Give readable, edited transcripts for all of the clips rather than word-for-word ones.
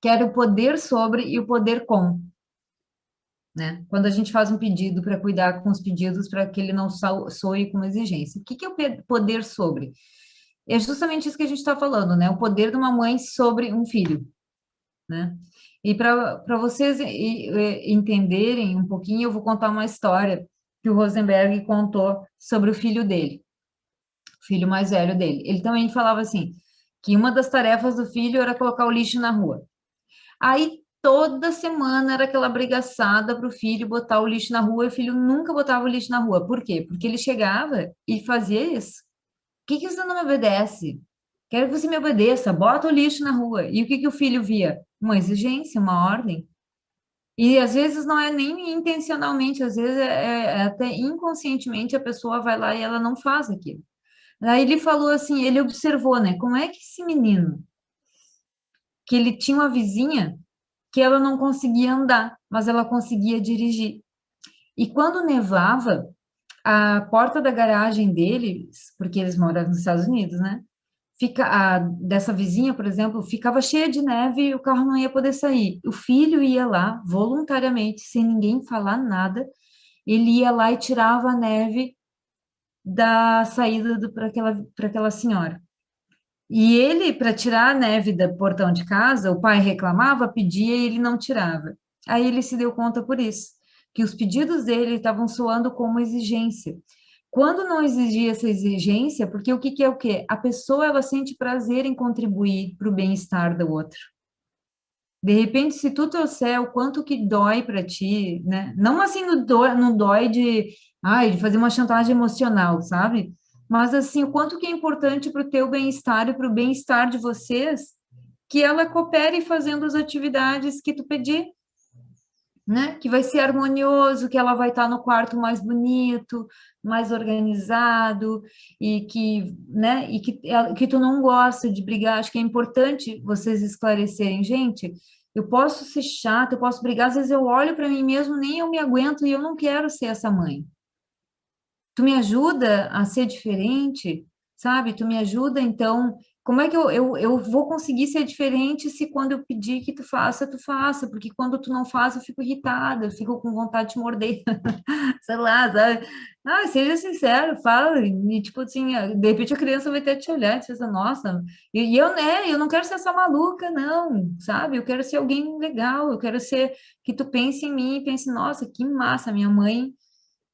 que era o poder sobre e o poder com, né? Quando a gente faz um pedido para cuidar com os pedidos para que ele não soe como exigência. O que que é o poder sobre? É justamente isso que a gente está falando, né? O poder de uma mãe sobre um filho, né? E para vocês entenderem um pouquinho, eu vou contar uma história que o Rosenberg contou sobre o filho dele, o filho mais velho dele. Ele também falava assim, que uma das tarefas do filho era colocar o lixo na rua. Aí toda semana era aquela brigaçada para o filho botar o lixo na rua e o filho nunca botava o lixo na rua. Por quê? Porque ele chegava e fazia isso. Por que que você não me obedece? Quero que você me obedeça, bota o lixo na rua. E o que que o filho via? Uma exigência, uma ordem. E às vezes não é nem intencionalmente, às vezes é até inconscientemente a pessoa vai lá e ela não faz aquilo. Aí ele falou assim, ele observou, né? Como é que esse menino, que ele tinha uma vizinha que ela não conseguia andar, mas ela conseguia dirigir. E quando nevava, a porta da garagem deles, porque eles moravam nos Estados Unidos, né? Dessa vizinha, por exemplo, ficava cheia de neve e o carro não ia poder sair. O filho ia lá voluntariamente, sem ninguém falar nada, ele ia lá e tirava a neve da saída para aquela senhora. E ele, para tirar a neve do portão de casa, o pai reclamava, pedia e ele não tirava. Aí ele se deu conta por isso, que os pedidos dele estavam soando como exigência. Quando não exigia essa exigência, porque o que que é o quê? A pessoa, ela sente prazer em contribuir para o bem-estar do outro. De repente, se tu trouxer o quanto que dói para ti, né? Não assim no dói de fazer uma chantagem emocional, sabe? Mas assim, o quanto que é importante para o teu bem-estar e para o bem-estar de vocês, que ela coopere fazendo as atividades que tu pedir, né? Que vai ser harmonioso, que ela vai estar no quarto mais bonito, mais organizado e que, né? E que tu não gosta de brigar. Acho que é importante vocês esclarecerem, gente. Eu posso ser chata, eu posso brigar, às vezes eu olho para mim mesmo, nem eu me aguento e eu não quero ser essa mãe. Tu me ajuda a ser diferente, sabe? Tu me ajuda, então, como é que eu vou conseguir ser diferente se quando eu pedir que tu faça, porque quando tu não faz, eu fico irritada, eu fico com vontade de morder, sei lá, sabe? Ah, seja sincero, fala, e tipo assim, de repente a criança vai até te olhar e dizer, nossa, e eu, né, eu não quero ser essa maluca, não, sabe? Eu quero ser alguém legal, eu quero ser que tu pense em mim e pense, nossa, que massa, minha mãe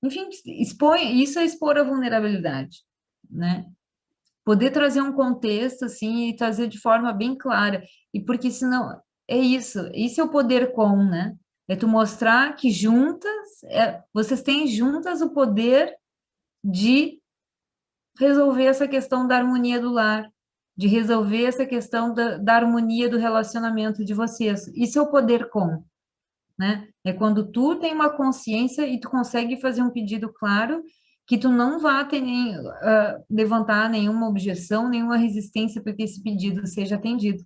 enfim, isso é expor a vulnerabilidade, né? Poder trazer um contexto, assim, e trazer de forma bem clara. E porque senão, isso é o poder com, né? É tu mostrar que juntas, vocês têm juntas o poder de resolver essa questão da harmonia do lar, de resolver essa questão da harmonia do relacionamento de vocês. Isso é o poder com, né? É quando tu tem uma consciência e tu consegue fazer um pedido claro que tu não vá ter levantar nenhuma objeção, nenhuma resistência para que esse pedido seja atendido.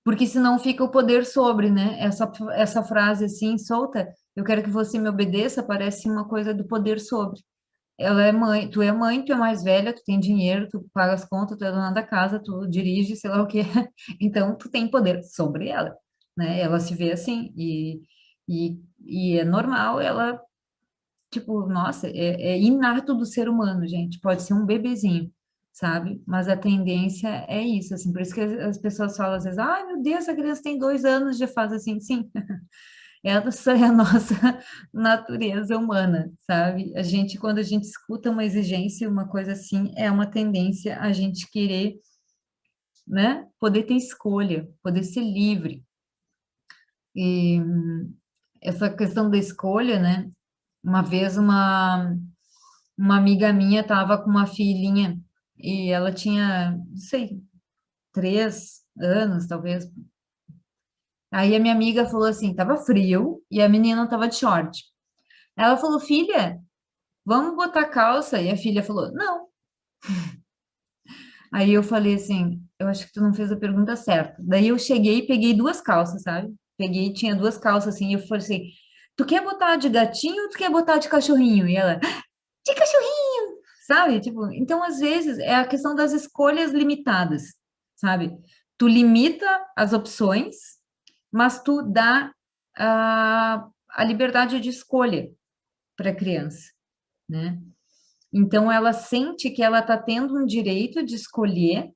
Porque senão fica o poder sobre, né? Essa frase assim, solta, eu quero que você me obedeça, parece uma coisa do poder sobre. Ela é mãe, tu é mais velha, tu tem dinheiro, tu paga as contas, tu é dona da casa, tu dirige, sei lá o quê. Então, tu tem poder sobre ela, né? Ela se vê assim, e é normal, ela, tipo, nossa, é inato do ser humano, gente. Pode ser um bebezinho, sabe? Mas a tendência é isso, assim. Por isso que as pessoas falam às vezes, ai, meu Deus, essa criança tem 2 anos, já faz assim, sim. Essa é a nossa natureza humana, sabe? A gente, quando a gente escuta uma exigência, uma coisa assim, é uma tendência a gente querer, né? Poder ter escolha, poder ser livre. E essa questão da escolha, né? Uma vez uma amiga minha estava com uma filhinha e ela tinha, não sei, 3 anos, talvez. Aí a minha amiga falou assim, tava frio e a menina tava de short. Ela falou, filha, vamos botar calça? E a filha falou, não. Aí eu falei assim, eu acho que tu não fez a pergunta certa. Daí eu cheguei e peguei 2 calças, sabe? Peguei, tinha 2 calças assim, e eu falei assim, tu quer botar de gatinho ou tu quer botar de cachorrinho? E ela, de cachorrinho, sabe? Tipo, então às vezes é a questão das escolhas limitadas, sabe? Tu limita as opções, mas tu dá a liberdade de escolha para a criança, né? Então, ela sente que ela está tendo um direito de escolher,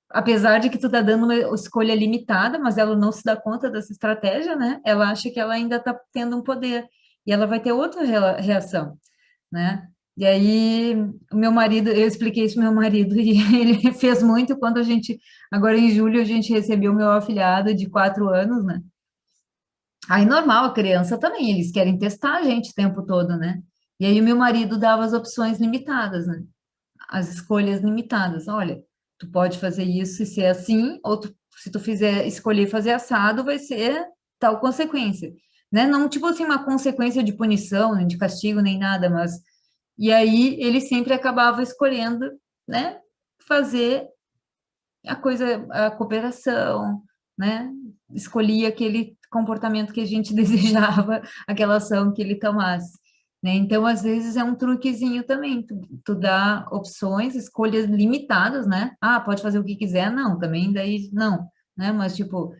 apesar de que tu tá dando uma escolha limitada, mas ela não se dá conta dessa estratégia, né? Ela acha que ela ainda está tendo um poder, e ela vai ter outra reação, né? E aí, o meu marido, eu expliquei isso ao meu marido, e ele fez muito quando a gente, agora em julho, a gente recebeu o meu afilhado de 4 anos, né? Aí, normal, a criança também, eles querem testar a gente o tempo todo, né? E aí, o meu marido dava as opções limitadas, né? As escolhas limitadas. Olha, tu pode fazer isso e ser assim, ou se tu fizer escolher fazer assado, vai ser tal consequência, né? Não tipo assim uma consequência de punição, nem de castigo, nem nada, mas e aí ele sempre acabava escolhendo, né? Fazer a coisa, a cooperação, né? Escolhia aquele comportamento que a gente desejava, aquela ação que ele tomasse, né? Então, às vezes, é um truquezinho também, tu dá opções, escolhas limitadas, né? Ah, pode fazer o que quiser, não, também daí não, né? Mas, tipo,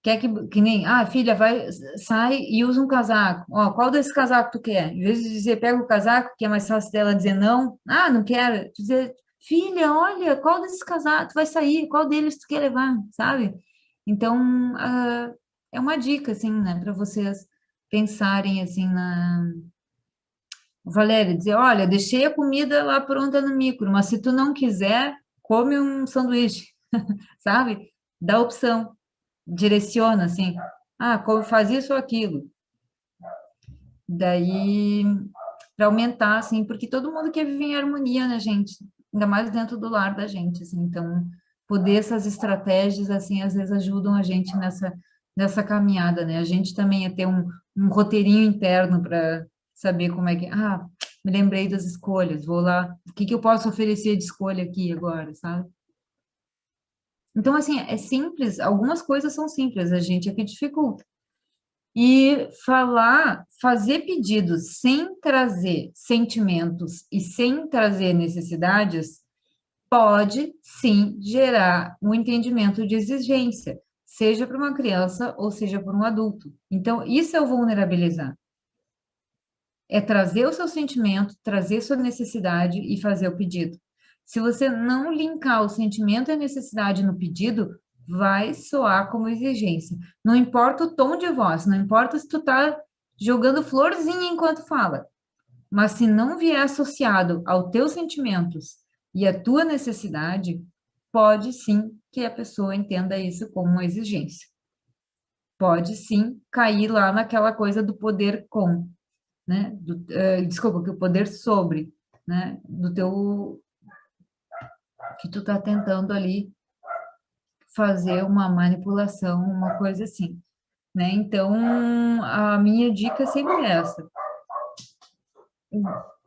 quer que nem, ah, filha, vai, sai e usa um casaco. Ó, qual desse casaco tu quer? Em vez de dizer, pega o casaco, que é mais fácil dela dizer não, ah, não quero, dizer, filha, olha, qual desses casacos tu vai sair? Qual deles tu quer levar, sabe? Então, é uma dica, assim, né, para vocês pensarem, assim, Valéria, dizer, olha, deixei a comida lá pronta no micro, mas se tu não quiser, come um sanduíche, sabe? Dá opção, direciona, assim, ah, como faz isso ou aquilo. Daí, para aumentar, assim, porque todo mundo quer viver em harmonia, né, gente? Ainda mais dentro do lar da gente, assim, então, poder essas estratégias, assim, às vezes ajudam a gente nessa caminhada, né? A gente também é ter um roteirinho interno para saber como é que, ah, me lembrei das escolhas, vou lá, o que que eu posso oferecer de escolha aqui agora, sabe? Então, assim, é simples, algumas coisas são simples, a gente é que dificulta. E fazer pedidos sem trazer sentimentos e sem trazer necessidades pode sim gerar um entendimento de exigência, seja para uma criança ou seja para um adulto. Então, isso é o vulnerabilizar. É trazer o seu sentimento, trazer sua necessidade e fazer o pedido. Se você não linkar o sentimento e a necessidade no pedido, vai soar como exigência. Não importa o tom de voz, não importa se tu tá jogando florzinha enquanto fala, mas se não vier associado aos teus sentimentos e à tua necessidade, pode sim que a pessoa entenda isso como uma exigência. Pode sim cair lá naquela coisa do poder com, né? Desculpa, que o poder sobre, né? Do teu que tu tá tentando ali fazer uma manipulação, uma coisa assim, né? Então, a minha dica é sempre essa.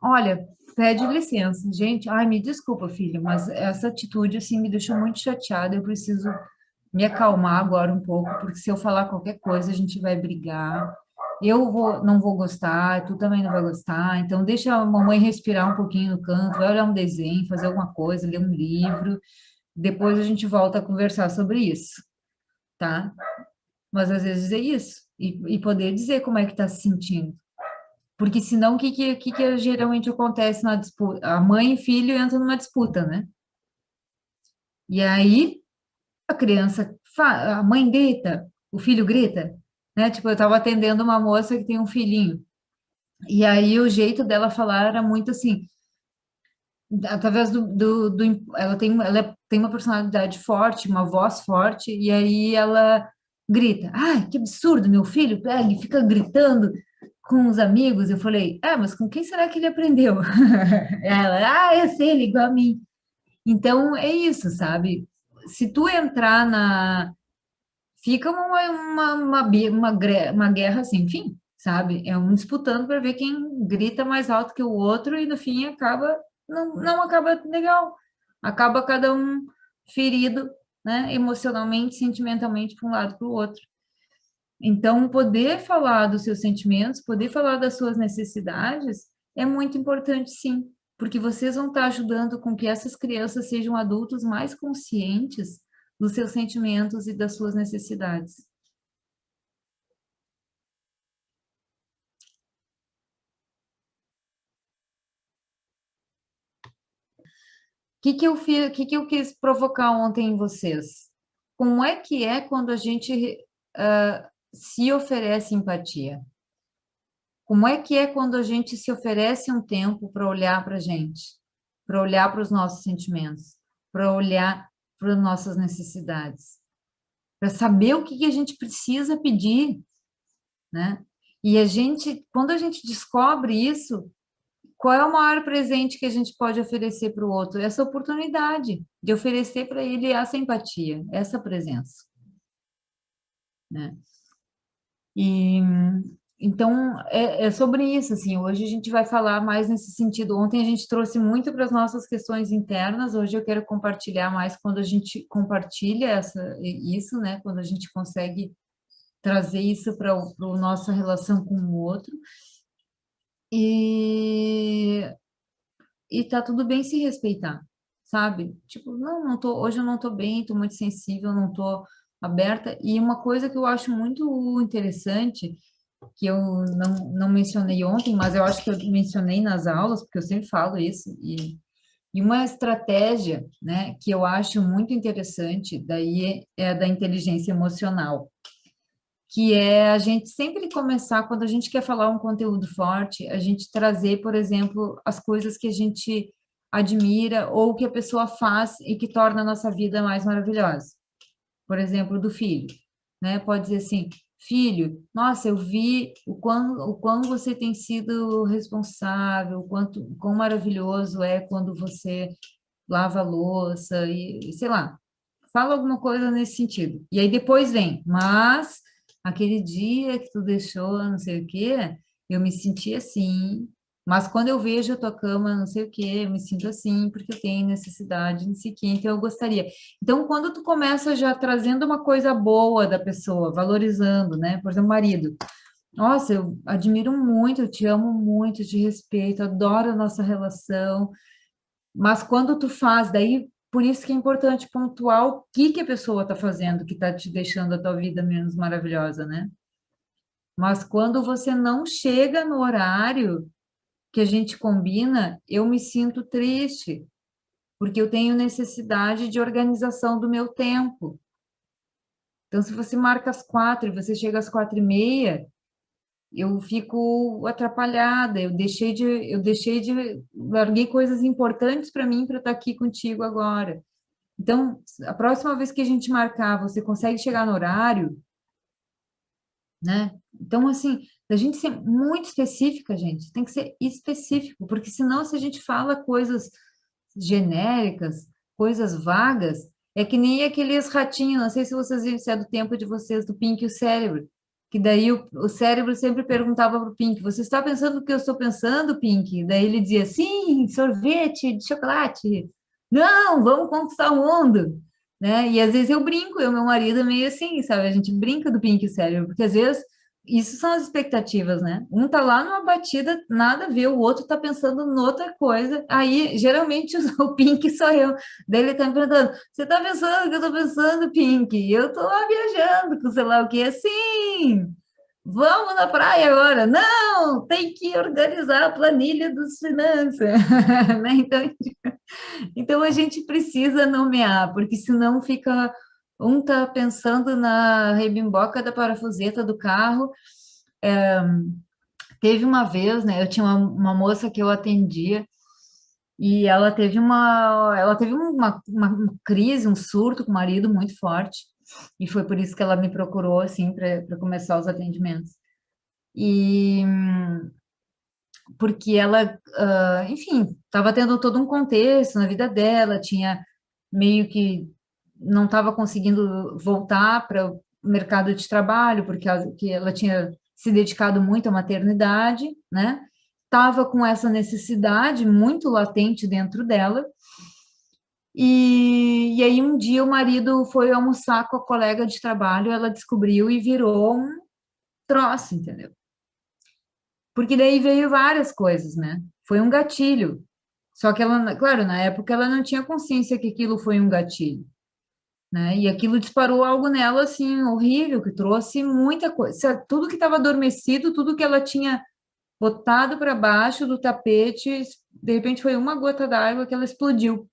Olha, pede licença, gente. Ai, me desculpa, filho, mas essa atitude assim me deixou muito chateada. Eu preciso me acalmar agora um pouco, porque se eu falar qualquer coisa, a gente vai brigar. Não vou gostar, tu também não vai gostar. Então, deixa a mamãe respirar um pouquinho no canto, vai olhar um desenho, fazer alguma coisa, ler um livro. Depois a gente volta a conversar sobre isso, tá? Mas às vezes é isso. E poder dizer como é que tá se sentindo. Porque senão, o que geralmente acontece na disputa? A mãe e filho entram numa disputa, né? E aí, a criança, a mãe grita, o filho grita, né? Tipo, eu estava atendendo uma moça que tem um filhinho. E aí, o jeito dela falar era muito assim, através ela tem uma personalidade forte, uma voz forte, e aí ela grita, ai, que absurdo, meu filho, ele fica gritando com os amigos. Eu falei, mas com quem será que ele aprendeu? Ela, eu sei, ele é igual a mim. Então, é isso, sabe? Se tu entrar fica uma guerra sem fim, sabe? É um disputando para ver quem grita mais alto que o outro e no fim não acaba legal. Acaba cada um ferido, né? Emocionalmente, sentimentalmente, para um lado para o outro. Então, poder falar dos seus sentimentos, poder falar das suas necessidades é muito importante, sim, porque vocês vão estar ajudando com que essas crianças sejam adultos mais conscientes dos seus sentimentos e das suas necessidades. Que eu fiz, que eu quis provocar ontem em vocês? Como é quando a gente se oferece empatia? Como é quando a gente se oferece um tempo para olhar para a gente, para olhar para os nossos sentimentos, para olhar para as nossas necessidades, para saber o que a gente precisa pedir, né? E a gente, quando a gente descobre isso, qual é o maior presente que a gente pode oferecer para o outro? Essa oportunidade de oferecer para ele essa empatia, essa presença, né? E então é sobre isso, assim. Hoje a gente vai falar mais nesse sentido. Ontem a gente trouxe muito para as nossas questões internas. Hoje eu quero compartilhar mais quando a gente compartilha isso, né? Quando a gente consegue trazer isso para a nossa relação com o outro. E tá tudo bem se respeitar, sabe? Tipo, não tô, hoje eu não tô bem, tô muito sensível, não tô aberta. E uma coisa que eu acho muito interessante, que eu não mencionei ontem, mas eu acho que eu mencionei nas aulas, porque eu sempre falo isso, e uma estratégia, né, que eu acho muito interessante, daí é a da inteligência emocional, que é a gente sempre começar, quando a gente quer falar um conteúdo forte, a gente trazer, por exemplo, as coisas que a gente admira ou que a pessoa faz e que torna a nossa vida mais maravilhosa. Por exemplo, do filho, né? Pode dizer assim, filho, nossa, eu vi o quão você tem sido responsável, o quão maravilhoso é quando você lava a louça e sei lá, fala alguma coisa nesse sentido. E aí depois vem, mas aquele dia que tu deixou, não sei o quê, eu me senti assim. Mas quando eu vejo a tua cama, não sei o quê, eu me sinto assim, porque eu tenho necessidade, não sei o quê, então eu gostaria. Então, quando tu começa já trazendo uma coisa boa da pessoa, valorizando, né? Por exemplo, o marido. Nossa, eu admiro muito, eu te amo muito, te respeito, adoro a nossa relação. Mas quando tu faz, daí por isso que é importante pontuar o que a pessoa está fazendo que está te deixando a tua vida menos maravilhosa, né? Mas quando você não chega no horário que a gente combina, eu me sinto triste, porque eu tenho necessidade de organização do meu tempo. Então, se você marca às 4 e você chega às 4:30, eu fico atrapalhada, larguei coisas importantes para mim para estar aqui contigo agora. Então, a próxima vez que a gente marcar, você consegue chegar no horário, né? Então, assim, a gente ser muito específica, gente, tem que ser específico, porque senão, se a gente fala coisas genéricas, coisas vagas, é que nem aqueles ratinhos, não sei se vocês viram, se é do tempo de vocês, do Pink e o cérebro, que daí o cérebro sempre perguntava para o Pink, você está pensando o que eu estou pensando, Pink? Daí ele dizia, sim, sorvete de chocolate. Não, vamos conquistar o mundo, né? E às vezes eu brinco, eu e meu marido é meio assim, sabe? A gente brinca do Pink e o cérebro, porque às vezes isso são as expectativas, né? Um tá lá numa batida, nada a ver, o outro tá pensando noutra coisa. Aí, geralmente, o Pink sou eu. Daí ele tá me perguntando: você tá pensando o que eu tô pensando, Pink? E eu tô lá viajando com sei lá o que, assim. Vamos na praia agora? Não, tem que organizar a planilha dos finanças, né? Então a gente precisa nomear, porque senão fica um tá pensando na rebimboca da parafuseta do carro. Teve uma vez, né? Eu tinha uma moça que eu atendia e ela teve uma crise, um surto com o marido muito forte. E foi por isso que ela me procurou, assim, para começar os atendimentos. E porque ela, enfim, estava tendo todo um contexto na vida dela, tinha meio que não estava conseguindo voltar para o mercado de trabalho, porque que ela tinha se dedicado muito à maternidade, né? Estava com essa necessidade muito latente dentro dela. E aí um dia o marido foi almoçar com a colega de trabalho, ela descobriu e virou um troço, entendeu? Porque daí veio várias coisas, né? Foi um gatilho. Só que ela, claro, na época ela não tinha consciência que aquilo foi um gatilho. né? E aquilo disparou algo nela, assim, horrível, que trouxe muita coisa. Tudo que estava adormecido, tudo que ela tinha botado para baixo do tapete, de repente foi uma gota d'água que ela explodiu.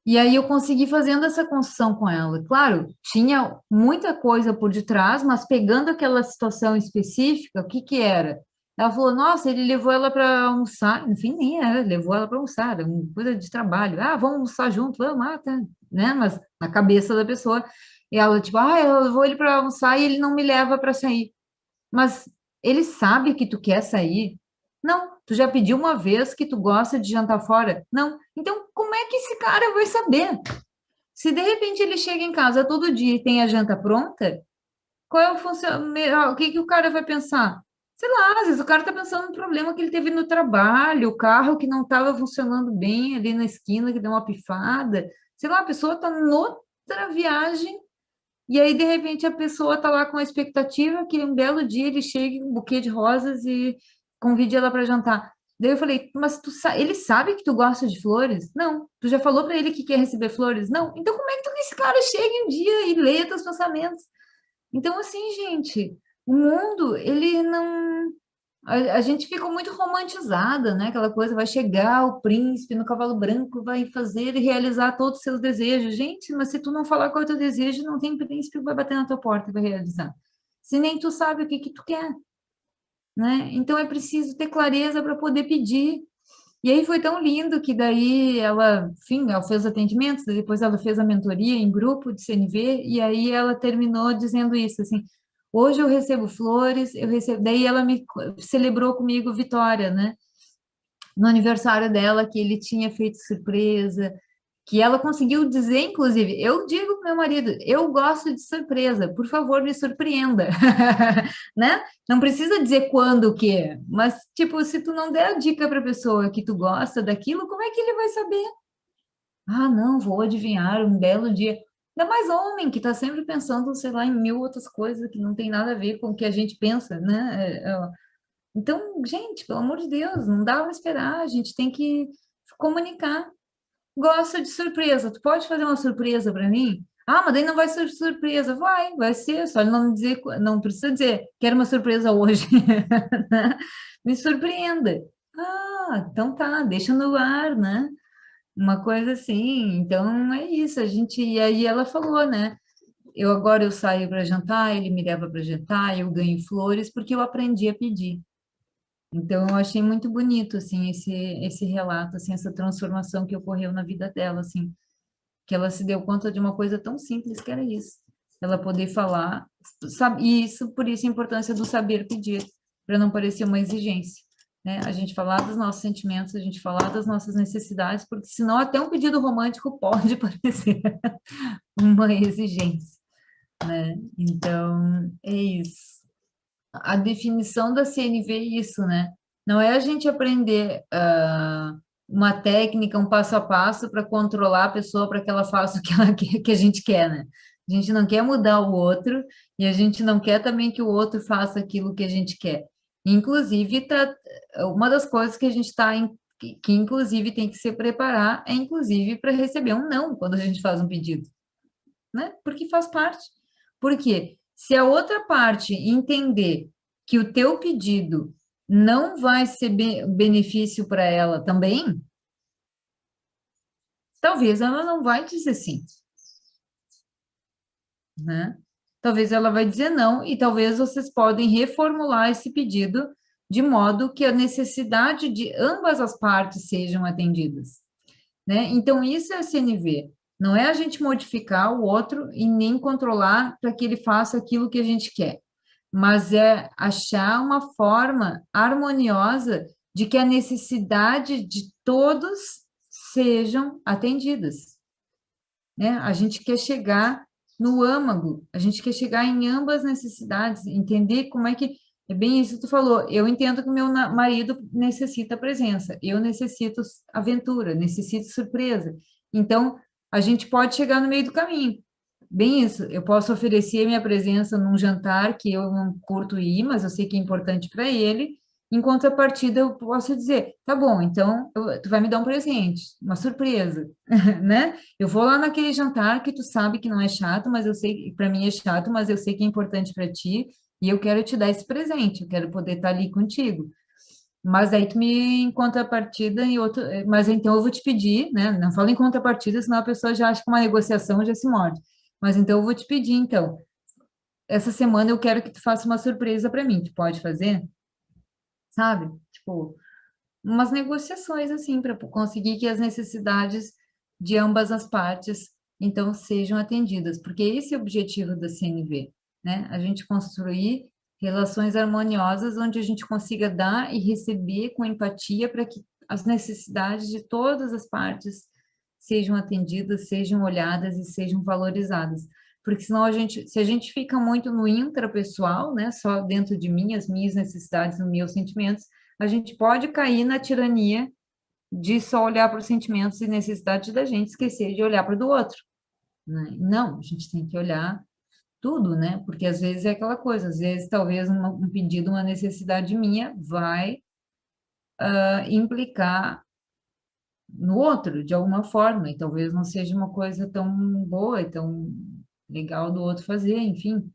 E aí eu consegui fazendo essa construção com ela. Claro, tinha muita coisa por detrás, mas pegando aquela situação específica, o que que era? Ela falou, nossa, ele levou ela para almoçar, enfim, nem era, levou ela para almoçar, era uma coisa de trabalho. Ah, vamos almoçar junto, vamos, tá, né? Mas na cabeça da pessoa, e ela tipo, ah, eu levou ele para almoçar e ele não me leva para sair. Mas ele sabe que tu quer sair? Não. Tu já pediu uma vez que tu gosta de jantar fora? Não. Então, como é que esse cara vai saber? Se de repente ele chega em casa todo dia e tem a janta pronta, qual é o o que que o cara vai pensar? Sei lá, às vezes o cara tá pensando no problema que ele teve no trabalho, o carro que não estava funcionando bem ali na esquina, que deu uma pifada. Sei lá, a pessoa tá noutra viagem e aí, de repente, a pessoa está lá com a expectativa que um belo dia ele chegue com um buquê de rosas e convide ela para jantar. Daí eu falei, mas ele sabe que tu gosta de flores? Não. Tu já falou para ele que quer receber flores? Não. Então, como é que tu que esse cara chega um dia e lê teus pensamentos? Então, assim, gente, o mundo, ele não. A gente ficou muito romantizada, né? Aquela coisa, vai chegar o príncipe no cavalo branco, vai fazer e realizar todos os seus desejos. Gente, mas se tu não falar qual é o teu desejo, não tem príncipe que vai bater na tua porta e vai realizar. Se nem tu sabe o que que tu quer, né? Então é preciso ter clareza para poder pedir. E aí foi tão lindo que daí ela, enfim, ela fez atendimentos, depois ela fez a mentoria em grupo de CNV, e aí ela terminou dizendo isso, assim, hoje eu recebo flores, eu recebo, daí ela me celebrou comigo vitória, né? No aniversário dela, que ele tinha feito surpresa, que ela conseguiu dizer, inclusive, eu digo pro meu marido, eu gosto de surpresa, por favor, me surpreenda, né? Não precisa dizer quando o quê, mas, tipo, se tu não der a dica para a pessoa que tu gosta daquilo, como é que ele vai saber? Ah, não, vou adivinhar um belo dia. Ainda mais homem, que está sempre pensando, sei lá, em mil outras coisas que não tem nada a ver com o que a gente pensa, né? Então, gente, pelo amor de Deus, não dá para esperar, a gente tem que comunicar. Gosta de surpresa. Tu pode fazer uma surpresa para mim? Ah, mas daí não vai ser surpresa. Vai ser. Só ele não dizer, não precisa dizer, quero uma surpresa hoje. né? Me surpreenda. Ah, então tá, deixa no ar, né? Uma coisa assim. Então é isso. A gente. E aí ela falou, né? Eu saio para jantar, ele me leva para jantar, eu ganho flores porque eu aprendi a pedir. Então, eu achei muito bonito, assim, esse relato, assim, essa transformação que ocorreu na vida dela, assim, que ela se deu conta de uma coisa tão simples que era isso, ela poder falar, sabe, e isso, por isso a importância do saber pedir, para não parecer uma exigência, né? A gente falar dos nossos sentimentos, a gente falar das nossas necessidades, porque senão até um pedido romântico pode parecer uma exigência, né? Então, é isso. A definição da CNV é isso, né? Não é a gente aprender uma técnica, um passo a passo para controlar a pessoa para que ela faça o que ela quer, que a gente quer, né? A gente não quer mudar o outro e a gente não quer também que o outro faça aquilo que a gente quer. Inclusive, uma das coisas que a gente está que inclusive tem que se preparar é inclusive para receber um não quando a gente faz um pedido, né? Porque faz parte. Por quê? Se a outra parte entender que o teu pedido não vai ser benefício para ela também, talvez ela não vai dizer sim, né? Talvez ela vai dizer não, e talvez vocês podem reformular esse pedido de modo que a necessidade de ambas as partes sejam atendidas, né? Então, isso é a CNV. Não é a gente modificar o outro e nem controlar para que ele faça aquilo que a gente quer, mas é achar uma forma harmoniosa de que a necessidade de todos sejam atendidas, né? A gente quer chegar no âmago, a gente quer chegar em ambas as necessidades, entender como é que é bem isso que tu falou. Eu entendo que o meu marido necessita presença, eu necessito aventura, necessito surpresa. Então, a gente pode chegar no meio do caminho. Bem isso, eu posso oferecer minha presença num jantar que eu não curto ir, mas eu sei que é importante para ele, Em contrapartida, eu posso dizer, tá bom, então tu vai me dar um presente, uma surpresa, né? Eu vou lá naquele jantar que tu sabe que não é chato, mas eu sei, para mim é chato, mas eu sei que é importante para ti, e eu quero te dar esse presente, eu quero poder estar ali contigo. Mas aí tu me em contrapartida em outro, mas então eu vou te pedir, né? Não falo em contrapartida, senão a pessoa já acha que uma negociação já se morde. Mas então eu vou te pedir, então, essa semana eu quero que tu faça uma surpresa para mim. Tu pode fazer? Sabe? Tipo, umas negociações assim para conseguir que as necessidades de ambas as partes então sejam atendidas, porque esse é o objetivo da CNV, né? A gente construir relações harmoniosas onde a gente consiga dar e receber com empatia para que as necessidades de todas as partes sejam atendidas, sejam olhadas e sejam valorizadas. Porque senão se a gente fica muito no intrapessoal, né, só dentro de mim, as minhas necessidades, os meus sentimentos, a gente pode cair na tirania de só olhar para os sentimentos e necessidades da gente, esquecer de olhar para o do outro, né? Não, a gente tem que olhar tudo, né? Porque às vezes é aquela coisa, às vezes talvez um pedido, uma necessidade minha vai implicar no outro, de alguma forma, e talvez não seja uma coisa tão boa e tão legal do outro fazer, enfim,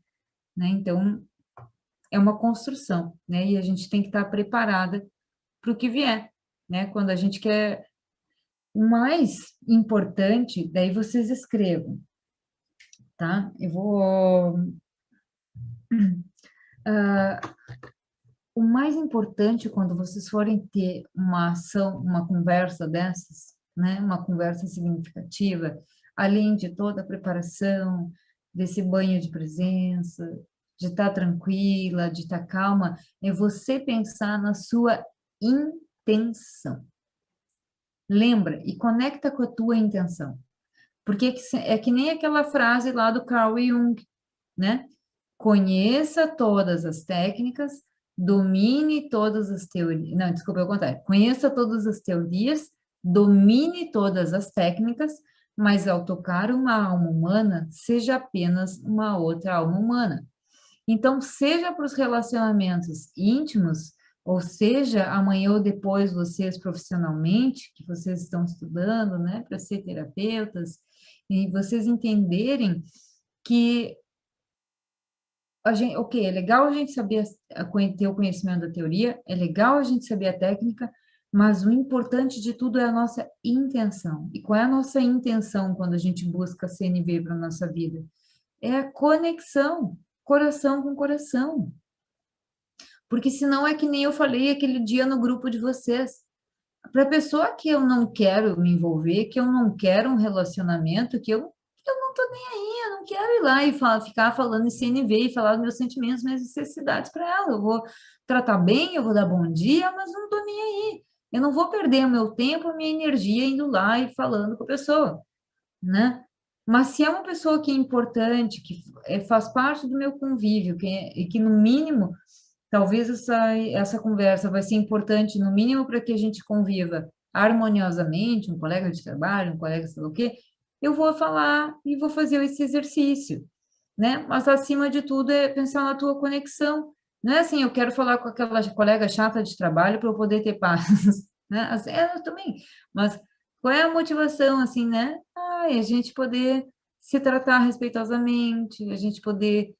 né? Então, é uma construção, né? E a gente tem que estar preparada para o que vier, né? Quando a gente quer. O mais importante, daí vocês escrevam, tá? Eu vou. O mais importante quando vocês forem ter uma ação, uma conversa dessas, né? Uma conversa significativa, além de toda a preparação, desse banho de presença, de estar tranquila, de estar calma, é você pensar na sua intenção. Lembra e conecta com a tua intenção. Porque é que nem aquela frase lá do Carl Jung, né? Conheça todas as técnicas, domine todas as teorias. Não, desculpa, eu contrário. Conheça todas as teorias, domine todas as técnicas, mas ao tocar uma alma humana, seja apenas uma outra alma humana. Então, seja para os relacionamentos íntimos, ou seja, amanhã ou depois vocês profissionalmente, que vocês estão estudando, né, para ser terapeutas, e vocês entenderem que a gente, ok, é legal a gente saber ter o conhecimento da teoria, é legal a gente saber a técnica, mas o importante de tudo é a nossa intenção. E qual é a nossa intenção quando a gente busca CNV para a nossa vida? É a conexão, coração com coração. Porque senão é que nem eu falei aquele dia no grupo de vocês. Para a pessoa que eu não quero me envolver, que eu não quero um relacionamento, eu não tô nem aí, eu não quero ir lá e ficar falando em CNV e falar dos meus sentimentos, minhas necessidades para ela. Eu vou tratar bem, eu vou dar bom dia, mas não tô nem aí. Eu não vou perder o meu tempo, a minha energia indo lá e falando com a pessoa, né? Mas se é uma pessoa que é importante, que faz parte do meu convívio, e que no mínimo talvez essa conversa vai ser importante, no mínimo, para que a gente conviva harmoniosamente, um colega de trabalho, um colega sei lá o quê, eu vou falar e vou fazer esse exercício, né? Mas, acima de tudo, é pensar na tua conexão. Não é assim, eu quero falar com aquela colega chata de trabalho para eu poder ter paz, né? Assim, eu também, mas qual é a motivação, assim, né? A gente poder se tratar respeitosamente, a gente poder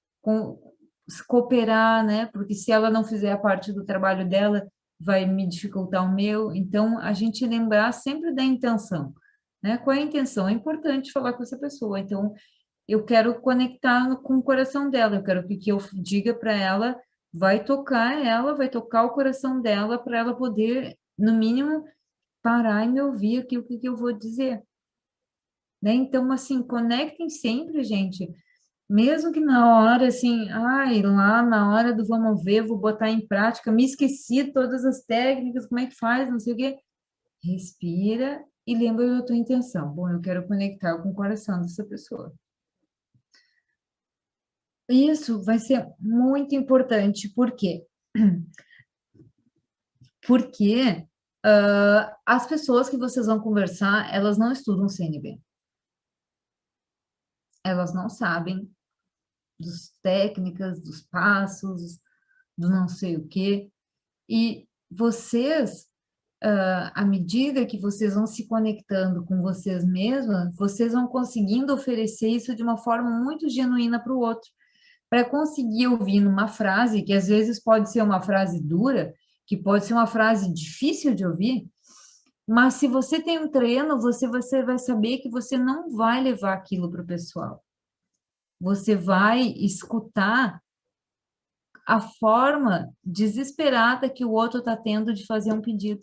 cooperar, né? Porque se ela não fizer a parte do trabalho dela, vai me dificultar o meu. Então, a gente lembrar sempre da intenção, né? Qual é a intenção? É importante falar com essa pessoa. Então, eu quero conectar com o coração dela, eu quero que o que eu diga para ela, vai tocar o coração dela para ela poder, no mínimo, parar e me ouvir aqui o que eu vou dizer, né? Então, assim, conectem sempre, gente. Mesmo que na hora, assim, ai, lá na hora do vamos ver, vou botar em prática, me esqueci todas as técnicas, como é que faz, não sei o quê. Respira e lembra da tua intenção. Bom, eu quero conectar com o coração dessa pessoa. Isso vai ser muito importante, por quê? Porque as pessoas que vocês vão conversar, elas não estudam CNB, elas não sabem das técnicas, dos passos, do não sei o quê. E vocês, à medida que vocês vão se conectando com vocês mesmas, vocês vão conseguindo oferecer isso de uma forma muito genuína para o outro. Para conseguir ouvir numa frase, que às vezes pode ser uma frase dura, que pode ser uma frase difícil de ouvir, mas se você tem um treino, você vai saber que você não vai levar aquilo para o pessoal. Você vai escutar a forma desesperada que o outro está tendo de fazer um pedido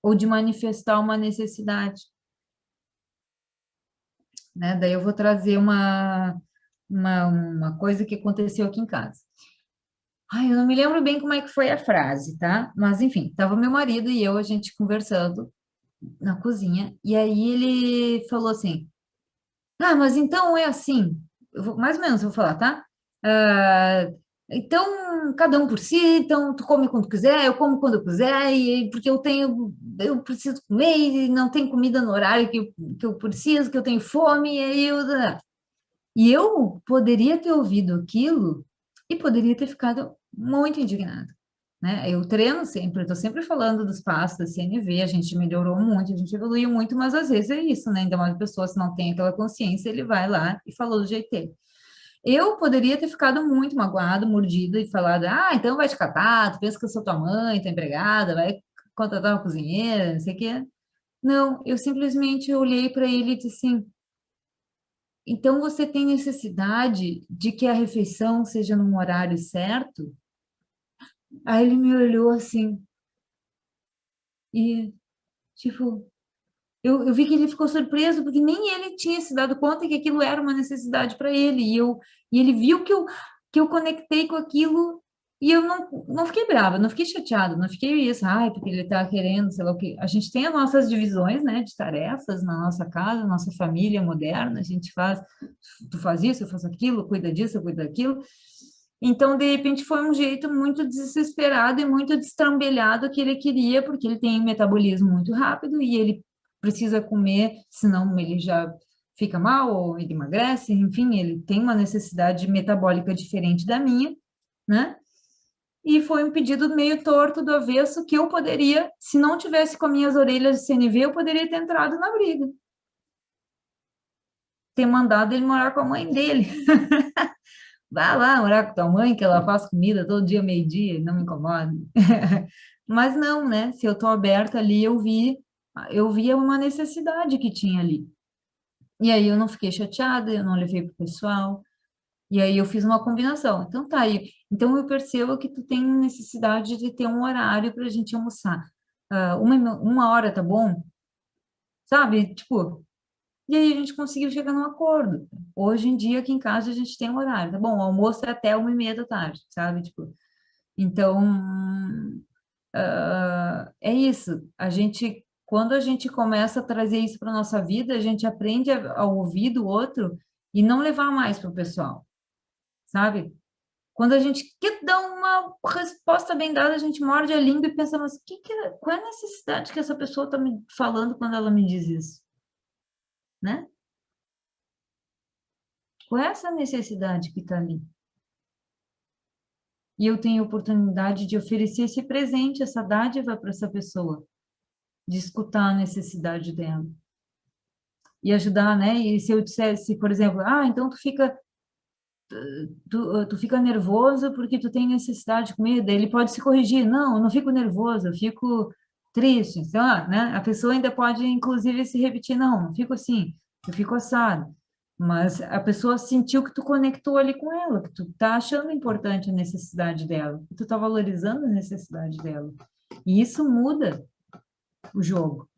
ou de manifestar uma necessidade, né? Daí eu vou trazer uma coisa que aconteceu aqui em casa. Ai, eu não me lembro bem como é que foi a frase, tá? Mas enfim, estava meu marido e eu, a gente conversando na cozinha, e aí ele falou assim: Ah, mas então é assim, mais ou menos eu vou falar, tá? Ah, então, cada um por si, então tu come quando quiser, eu como quando eu quiser, porque eu preciso comer e não tem comida no horário que eu preciso, que eu tenho fome, e eu poderia ter ouvido aquilo e poderia ter ficado muito indignada, né? Eu treino sempre, estou sempre falando dos passos da CNV, a gente melhorou muito, a gente evoluiu muito, mas às vezes é isso, né? Ainda mais a pessoa, se não tem aquela consciência, ele vai lá e falou do jeito dele. Eu poderia ter ficado muito magoado, mordido e falado, então vai te catar, tu pensa que eu sou tua mãe, tua empregada, vai contratar uma cozinheira, não sei o quê. Não, eu simplesmente olhei para ele e disse assim, então você tem necessidade de que a refeição seja num horário certo? Aí ele me olhou assim e, tipo, eu vi que ele ficou surpreso, porque nem ele tinha se dado conta que aquilo era uma necessidade para ele. E ele viu que eu conectei com aquilo e eu não fiquei brava, não fiquei chateada, não fiquei isso, porque ele está querendo, sei lá o quê. A gente tem as nossas divisões, né, de tarefas na nossa casa, nossa família moderna, a gente faz, tu faz isso, eu faço aquilo, cuida disso, eu cuido daquilo. Então, de repente, foi um jeito muito desesperado e muito destrambelhado que ele queria, porque ele tem um metabolismo muito rápido e ele precisa comer, senão ele já fica mal ou ele emagrece, enfim, ele tem uma necessidade metabólica diferente da minha, né? E foi um pedido meio torto do avesso que eu poderia, se não tivesse com as minhas orelhas de CNV, eu poderia ter entrado na briga, ter mandado ele morar com a mãe dele. Vai lá morar com tua mãe, que ela faz comida todo dia, meio-dia, não me incomoda. Mas não, né? Se eu tô aberta ali, eu via uma necessidade que tinha ali. E aí eu não fiquei chateada, eu não levei pro pessoal. E aí eu fiz uma combinação. Então tá aí. Então eu percebo que tu tem necessidade de ter um horário para a gente almoçar. Uma hora tá bom? Sabe? Tipo, e aí a gente conseguiu chegar num acordo. Hoje em dia, aqui em casa, a gente tem um horário. Tá bom, o almoço é até 1h30 da tarde, sabe? Tipo, então, é isso. Quando a gente começa a trazer isso para nossa vida, a gente aprende a ouvir do outro e não levar mais para o pessoal, sabe? Quando a gente quer dar uma resposta bem dada, a gente morde a língua e pensa, mas qual é a necessidade que essa pessoa está me falando quando ela me diz isso, né? Qual é essa necessidade que está ali? E eu tenho a oportunidade de oferecer esse presente, essa dádiva para essa pessoa, de escutar a necessidade dela e ajudar, né? E se eu dissesse, por exemplo, então tu fica nervoso porque tu tem necessidade de comer, daí ele pode se corrigir, não, eu não fico nervoso, eu fico triste, sei lá, né? A pessoa ainda pode, inclusive, se repetir, não fico assim, eu fico assado. Mas a pessoa sentiu que tu conectou ali com ela, que tu tá achando importante a necessidade dela, que tu tá valorizando a necessidade dela. E isso muda o jogo,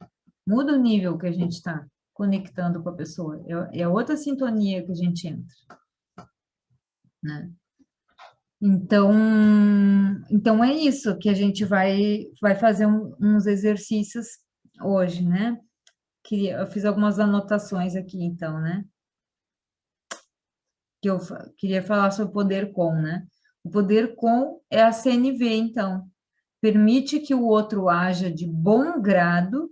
muda o nível que a gente está conectando com a pessoa. É outra sintonia que a gente entra, né? Então, então é isso que a gente vai fazer uns exercícios hoje, né? Eu fiz algumas anotações aqui, então, né? Que queria falar sobre o poder com, né? O poder com é a CNV, então. Permite que o outro haja de bom grado,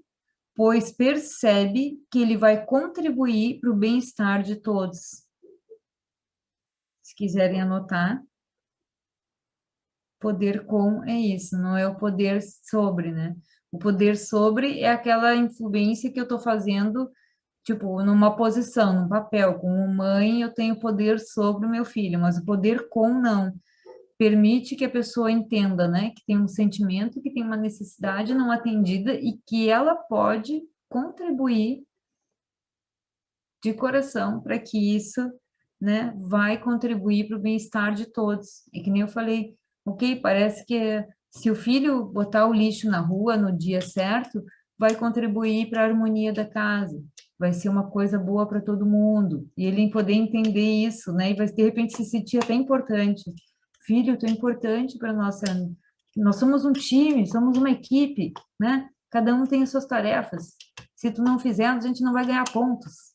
pois percebe que ele vai contribuir para o bem-estar de todos. Se quiserem anotar. Poder com é isso, não é o poder sobre, né? O poder sobre é aquela influência que eu estou fazendo, tipo, numa posição, num papel. Como mãe, eu tenho poder sobre o meu filho, mas o poder com não. Permite que a pessoa entenda, né? Que tem um sentimento, que tem uma necessidade não atendida e que ela pode contribuir de coração para que isso, né, vai contribuir para o bem-estar de todos. E que nem eu falei, ok, parece que se o filho botar o lixo na rua no dia certo, vai contribuir para a harmonia da casa, vai ser uma coisa boa para todo mundo. E ele poder entender isso, né, e vai de repente se sentir até importante. Filho, tu é importante para nossa. Nós somos um time, somos uma equipe, né? Cada um tem as suas tarefas. Se tu não fizer, a gente não vai ganhar pontos.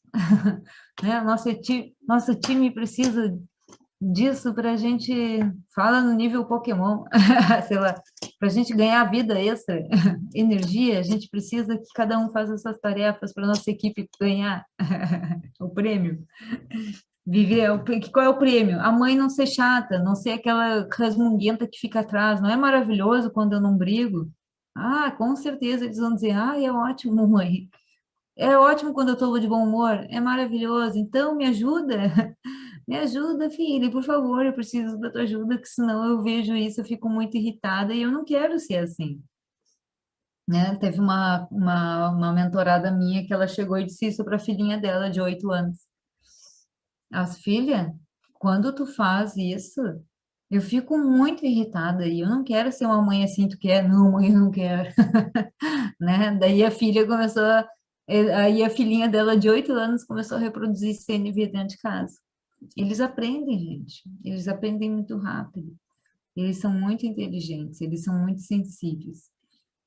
Né? Nosso time precisa disso para a gente, fala no nível Pokémon, sei lá, para a gente ganhar vida extra, energia, a gente precisa que cada um faça essas tarefas para nossa equipe ganhar o prêmio. Viver, qual é o prêmio? A mãe não ser chata, não ser aquela resmunguenta que fica atrás. Não é maravilhoso quando eu não brigo? Ah, com certeza eles vão dizer, ah, é ótimo, mãe. É ótimo quando eu estou de bom humor, é maravilhoso. Então, me ajuda, me ajuda, filha, por favor, eu preciso da tua ajuda, que senão eu vejo isso, eu fico muito irritada e eu não quero ser assim, né? Teve uma mentorada minha que ela chegou e disse isso para a filhinha dela, de 8 anos. As filha, quando tu faz isso, eu fico muito irritada e eu não quero ser uma mãe assim, tu quer? Não, mãe, eu não quero, né? Daí a filha começou, aí a filhinha dela de 8 anos começou a reproduzir CNV dentro de casa. Eles aprendem, gente. Eles aprendem muito rápido. Eles são muito inteligentes, eles são muito sensíveis.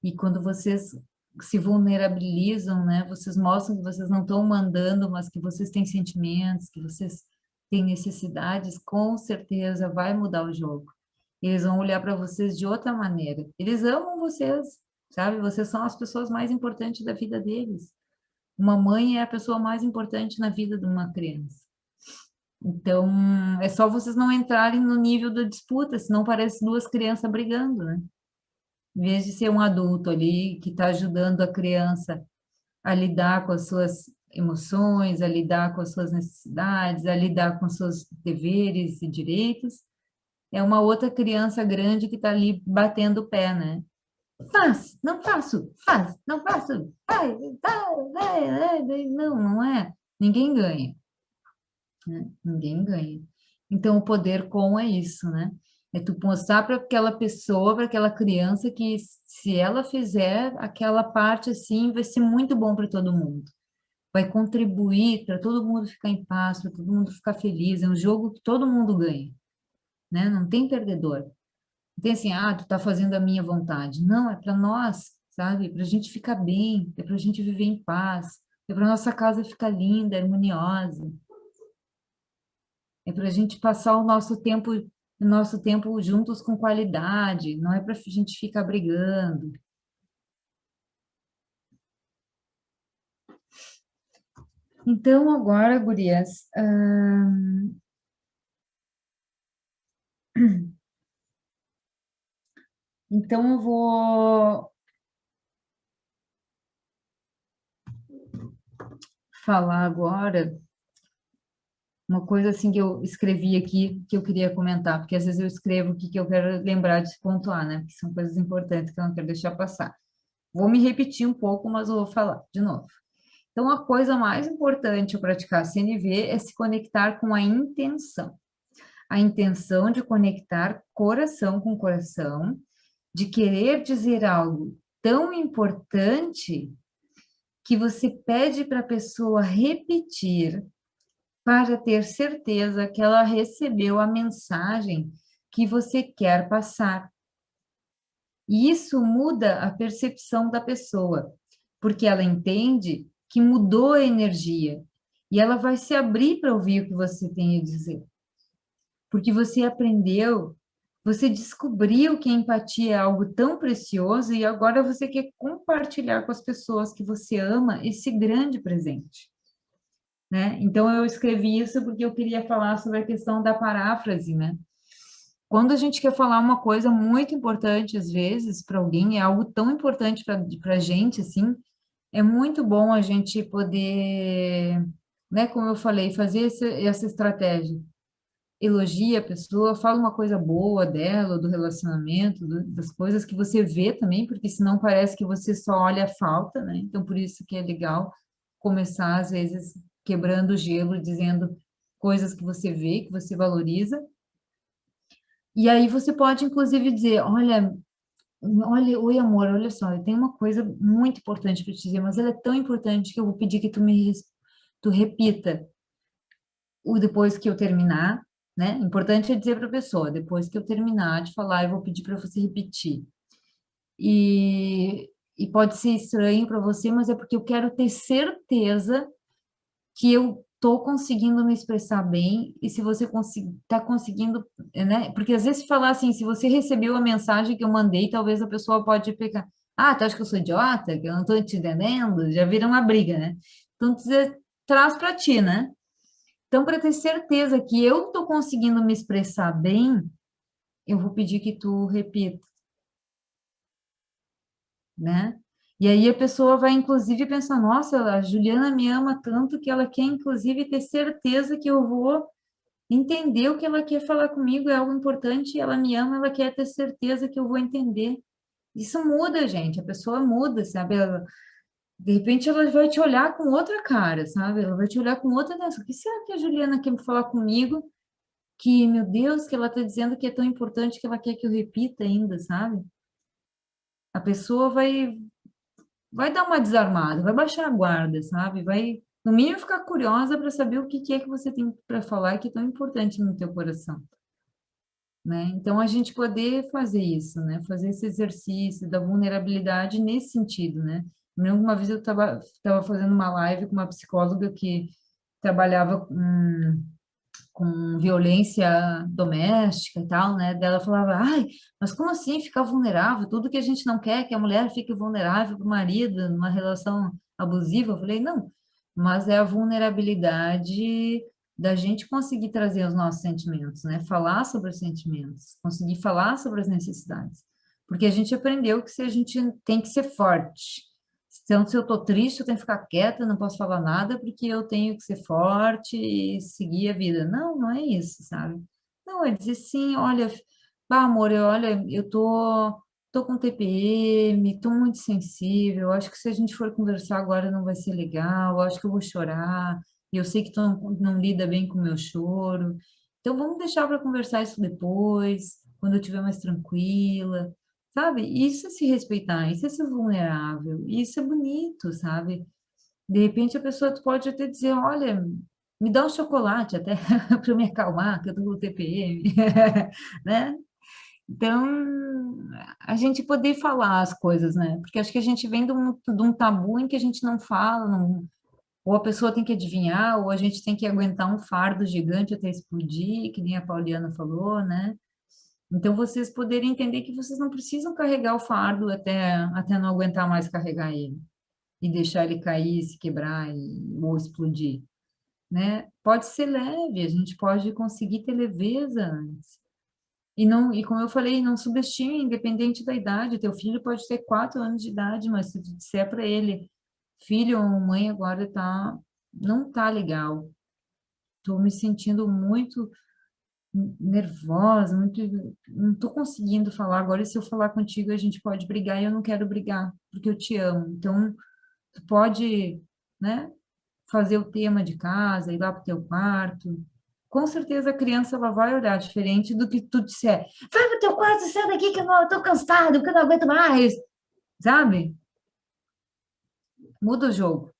E quando vocês se vulnerabilizam, né, vocês mostram que vocês não estão mandando, mas que vocês têm sentimentos, que vocês têm necessidades, com certeza vai mudar o jogo. Eles vão olhar para vocês de outra maneira. Eles amam vocês, sabe? Vocês são as pessoas mais importantes da vida deles. Uma mãe é a pessoa mais importante na vida de uma criança. Então, é só vocês não entrarem no nível da disputa, senão parece duas crianças brigando, né? Em vez de ser um adulto ali que está ajudando a criança a lidar com as suas emoções, a lidar com as suas necessidades, a lidar com os seus deveres e direitos, é uma outra criança grande que está ali batendo o pé, né? Faz, não faço, faz, não faço, vai, não, não é. Ninguém ganha, né? Ninguém ganha. Então, o poder com é isso, né? É tu mostrar para aquela pessoa, para aquela criança, que se ela fizer aquela parte assim, vai ser muito bom para todo mundo. Vai contribuir para todo mundo ficar em paz, para todo mundo ficar feliz. É um jogo que todo mundo ganha, né? Não tem perdedor. Não tem assim, ah, tu tá fazendo a minha vontade. Não, é para nós, sabe? Para a gente ficar bem, é para a gente viver em paz, é para nossa casa ficar linda, harmoniosa. É para a gente passar o nosso tempo juntos com qualidade, não é para a gente ficar brigando. Então, agora, gurias, então eu vou falar agora uma coisa assim que eu escrevi aqui, que eu queria comentar, porque às vezes eu escrevo o que eu quero lembrar de pontuar, né? Que são coisas importantes que eu não quero deixar passar. Vou me repetir um pouco, mas eu vou falar de novo. Então, a coisa mais importante ao praticar CNV é se conectar com a intenção. A intenção de conectar coração com coração, de querer dizer algo tão importante que você pede para a pessoa repetir para ter certeza que ela recebeu a mensagem que você quer passar. E isso muda a percepção da pessoa, porque ela entende que mudou a energia e ela vai se abrir para ouvir o que você tem a dizer. Porque você aprendeu, você descobriu que a empatia é algo tão precioso e agora você quer compartilhar com as pessoas que você ama esse grande presente, né? Então eu escrevi isso porque eu queria falar sobre a questão da paráfrase, né? quando a gente quer falar uma coisa muito importante, às vezes, para alguém, é algo tão importante para a gente, assim, é muito bom a gente poder, né, como eu falei, fazer essa estratégia. Elogia a pessoa, fala uma coisa boa dela, do relacionamento, das coisas que você vê também, porque senão parece que você só olha a falta, né? Então, por isso que é legal começar, às vezes, quebrando o gelo, dizendo coisas que você vê, que você valoriza. E aí você pode, inclusive, dizer, olha, oi, amor, olha só, eu tenho uma coisa muito importante para te dizer, mas ela é tão importante que eu vou pedir que tu repita o depois que eu terminar, né? Importante é dizer para a pessoa, depois que eu terminar de falar, eu vou pedir para você repetir. E pode ser estranho para você, mas é porque eu quero ter certeza que eu estou conseguindo me expressar bem e se você está conseguindo, né? Porque às vezes falar assim, se você recebeu a mensagem que eu mandei, talvez a pessoa pode pegar, ah, tu acha que eu sou idiota, que eu não estou te entendendo? Já vira uma briga, né? Então, dizer, traz para ti, né? Então, para ter certeza que eu estou conseguindo me expressar bem, eu vou pedir que tu repita, né? E aí a pessoa vai, inclusive, pensar, nossa, a Juliana me ama tanto que ela quer, inclusive, ter certeza que eu vou entender o que ela quer falar comigo, é algo importante, ela me ama, ela quer ter certeza que eu vou entender. Isso muda, gente, a pessoa muda, sabe? De repente ela vai te olhar com outra cara, sabe? Ela vai te olhar com outra, nossa, o que será que a Juliana quer me falar comigo? Que, meu Deus, que ela está dizendo que é tão importante que ela quer que eu repita ainda, sabe? A pessoa vai dar uma desarmada, vai baixar a guarda, sabe? Vai, no mínimo, ficar curiosa para saber o que que é que você tem para falar que é tão importante no teu coração, né? Então, a gente poder fazer isso, né? Fazer esse exercício da vulnerabilidade nesse sentido, né? Eu lembro uma vez eu estava fazendo uma live com uma psicóloga que trabalhava com violência doméstica e tal, né? Dela falava, ai, mas como assim ficar vulnerável? Tudo que a gente não quer é que a mulher fique vulnerável para o marido numa relação abusiva. Eu falei, não, mas é a vulnerabilidade da gente conseguir trazer os nossos sentimentos, né? Falar sobre os sentimentos, conseguir falar sobre as necessidades. Porque a gente aprendeu que se a gente tem que ser forte. Então, se eu tô triste, eu tenho que ficar quieta, não posso falar nada, porque eu tenho que ser forte e seguir a vida. Não, não é isso, sabe? Não, é dizer sim, olha, bah, amor, olha, tô com TPM, tô muito sensível, acho que se a gente for conversar agora não vai ser legal, acho que eu vou chorar, e eu sei que tu não lida bem com o meu choro. Então, vamos deixar para conversar isso depois, quando eu estiver mais tranquila. Sabe? Isso é se respeitar, isso é ser vulnerável, isso é bonito, sabe? De repente a pessoa pode até dizer, olha, me dá um chocolate até para me acalmar, que eu tô com TPM, né? Então, a gente poder falar as coisas, né? Porque acho que a gente vem de um tabu em que a gente não fala, ou a pessoa tem que adivinhar, ou a gente tem que aguentar um fardo gigante até explodir, que nem a Pauliana falou, né? Então, vocês poderem entender que vocês não precisam carregar o fardo até não aguentar mais carregar ele e deixar ele cair, se quebrar ou explodir, né? Pode ser leve, a gente pode conseguir ter leveza antes. E não, e como eu falei, não subestime, independente da idade. Teu filho pode ter 4 anos de idade, mas se tu disser para ele, filho ou mãe, agora não tá legal. Tô me sentindo muito nervosa, muito, não estou conseguindo falar. Agora, se eu falar contigo, a gente pode brigar e eu não quero brigar, porque eu te amo. Então, tu pode, né, fazer o tema de casa, ir lá pro teu quarto. Com certeza a criança ela vai olhar diferente do que tu disser. Vai pro teu quarto, sai daqui que eu não, eu tô cansado, que eu não aguento mais. Sabe? Muda o jogo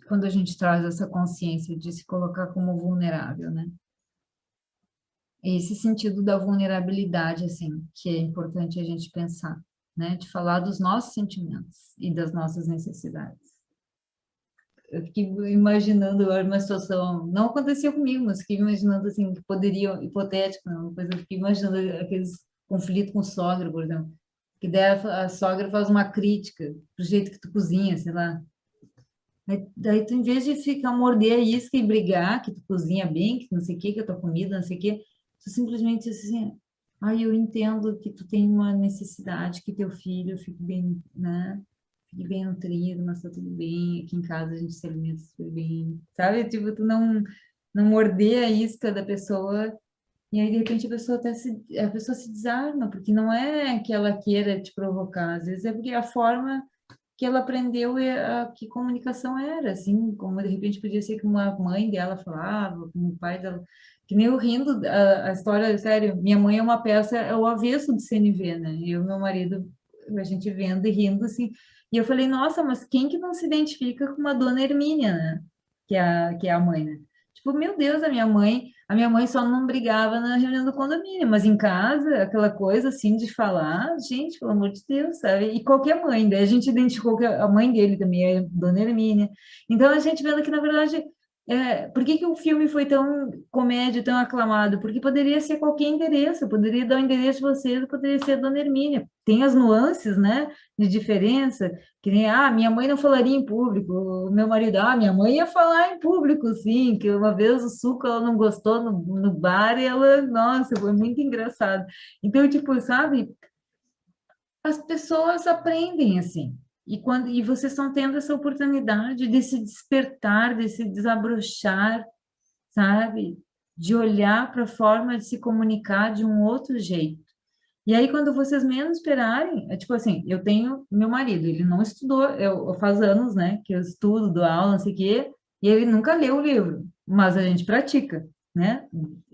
quando a gente traz essa consciência de se colocar como vulnerável, né? Esse sentido da vulnerabilidade, assim, que é importante a gente pensar, né? De falar dos nossos sentimentos e das nossas necessidades. Eu fiquei imaginando agora uma situação, não aconteceu comigo, mas fiquei imaginando, assim, que poderia, hipotético, não, uma coisa, eu fiquei imaginando aqueles conflitos com sogra, por exemplo, que daí a sogra faz uma crítica pro jeito que tu cozinha, sei lá. Daí tu, em vez de ficar morder a isca e brigar, que tu cozinha bem, que não sei o que, que a tua comida, não sei o que, tu simplesmente diz assim, Ai, eu entendo que tu tem uma necessidade que teu filho fique bem, né? Fique bem nutrido, mas tá tudo bem. Aqui em casa a gente se alimenta super bem, sabe? Tipo, tu não morder a isca da pessoa e aí de repente a pessoa se desarma, porque não é que ela queira te provocar, às vezes é porque a forma que ela aprendeu que comunicação era, assim, como de repente podia ser que uma mãe dela falava, como o pai dela, que nem eu rindo, a história, sério, minha mãe é uma peça, é o avesso do CNV, né? Eu e meu marido, a gente vendo e rindo, assim, e eu falei, nossa, mas quem que não se identifica com uma dona Hermínia, né? Que é a mãe, né? Tipo, meu Deus, a minha mãe só não brigava na reunião do condomínio, mas em casa, aquela coisa assim de falar, gente, pelo amor de Deus, sabe? E qualquer mãe, daí a gente identificou que a mãe dele também é Dona Hermínia. Então a gente vendo que, na verdade, por que que o filme foi tão comédia, tão aclamado? Porque poderia ser qualquer endereço, poderia dar o endereço de vocês, poderia ser a Dona Hermínia. Tem as nuances, né, de diferença, que nem, minha mãe não falaria em público, o meu marido, minha mãe ia falar em público, sim, que uma vez o suco ela não gostou no bar e ela, nossa, foi muito engraçado. Então, tipo, sabe, as pessoas aprendem assim. E vocês estão tendo essa oportunidade de se despertar, de se desabrochar, sabe? De olhar para a forma de se comunicar de um outro jeito. E aí, quando vocês menos esperarem, é tipo assim, eu tenho meu marido, ele não estudou, faz anos, né, que eu estudo, dou aula, não sei o quê, e ele nunca leu o livro, mas a gente pratica, né?